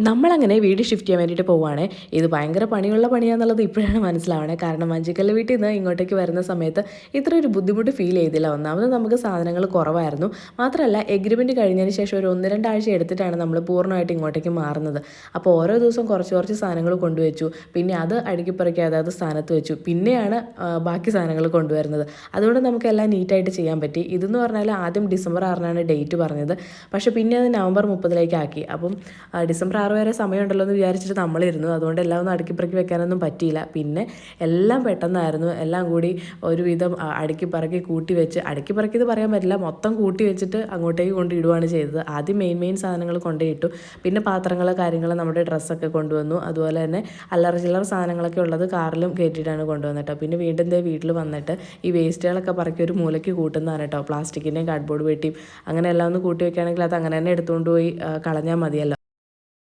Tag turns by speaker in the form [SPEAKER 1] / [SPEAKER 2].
[SPEAKER 1] നമ്മളങ്ങനെ വീട് ഷിഫ്റ്റ് ചെയ്യാൻ വേണ്ടിയിട്ട് പോവുകയാണേ. ഇത് ഭയങ്കര പണിയുള്ള പണിയാണെന്നുള്ളത് ഇപ്പോഴാണ് മനസ്സിലാവണേ. കാരണം മഞ്ചിക്കല്ല് വീട്ടിൽ നിന്ന് ഇങ്ങോട്ടേക്ക് വരുന്ന സമയത്ത് ഇത്ര ഒരു ബുദ്ധിമുട്ട് ഫീൽ ചെയ്തില്ല. ഒന്നാമത് നമുക്ക് സാധനങ്ങൾ കുറവായിരുന്നു. മാത്രമല്ല എഗ്രിമെൻറ്റ് കഴിഞ്ഞതിന് ശേഷം ഒരു 1-2 ആഴ്ച എടുത്തിട്ടാണ് നമ്മൾ പൂർണ്ണമായിട്ട് ഇങ്ങോട്ടേക്ക് മാറുന്നത്. അപ്പോൾ ഓരോ ദിവസം കുറച്ച് കുറച്ച് സാധനങ്ങൾ കൊണ്ടുവച്ചു. പിന്നെ അത് അടുക്കിപ്പറക്കി അതായത് സ്ഥാനത്ത് വെച്ചു. പിന്നെയാണ് ബാക്കി സാധനങ്ങൾ കൊണ്ടുവരുന്നത്. അതുകൊണ്ട് നമുക്ക് എല്ലാം നീറ്റായിട്ട് ചെയ്യാൻ പറ്റി. ഇതെന്ന് പറഞ്ഞാൽ ആദ്യം ഡിസംബർ 6-നാണ് ഡേറ്റ് പറഞ്ഞത്. പക്ഷേ പിന്നെ അത് നവംബർ 30-ലേക്ക് ആക്കി. അപ്പം ഡിസംബർ 6 വരെ സമയമുണ്ടല്ലോ എന്ന് വിചാരിച്ചിട്ട് നമ്മളിരുന്നു. അതുകൊണ്ട് എല്ലാം ഒന്നും അടുക്കിപ്പറക്കി വെക്കാനൊന്നും പറ്റിയില്ല. പിന്നെ എല്ലാം പെട്ടെന്നായിരുന്നു. എല്ലാം കൂടി ഒരുവിധം അടുക്കിപ്പറക്കി കൂട്ടി വെച്ച്, അടുക്കിപ്പറക്കിയത് പറയാൻ പറ്റില്ല, മൊത്തം കൂട്ടി വെച്ചിട്ട് അങ്ങോട്ടേക്ക് കൊണ്ട് ഇടുകയാണ് ചെയ്തത്. ആദ്യം മെയിൻ സാധനങ്ങൾ കൊണ്ടുപോയിട്ടു. പിന്നെ പാത്രങ്ങൾ കാര്യങ്ങൾ നമ്മുടെ ഡ്രസ്സൊക്കെ കൊണ്ടുവന്നു. അതുപോലെ തന്നെ അല്ലറ ചില്ലറ സാധനങ്ങളൊക്കെ ഉള്ളത് കാറിലും കയറ്റിയിട്ടാണ് കൊണ്ടുവന്നിട്ടോ. പിന്നെ വീണ്ടും വീട്ടിൽ വന്നിട്ട് ഈ വേസ്റ്റുകളൊക്കെ പറക്കി ഒരു മൂലയ്ക്ക് കൂട്ടുന്നതാണ് കേട്ടോ. പ്ലാസ്റ്റിക്കിൻ്റെയും കാർഡ്ബോർഡ് പെട്ടിയും അങ്ങനെ എല്ലാം ഒന്ന് കൂട്ടി വെക്കുകയാണെങ്കിൽ അത് അങ്ങനെ തന്നെ എടുത്തുകൊണ്ട് പോയി കളഞ്ഞാൽ മതിയല്ലോ.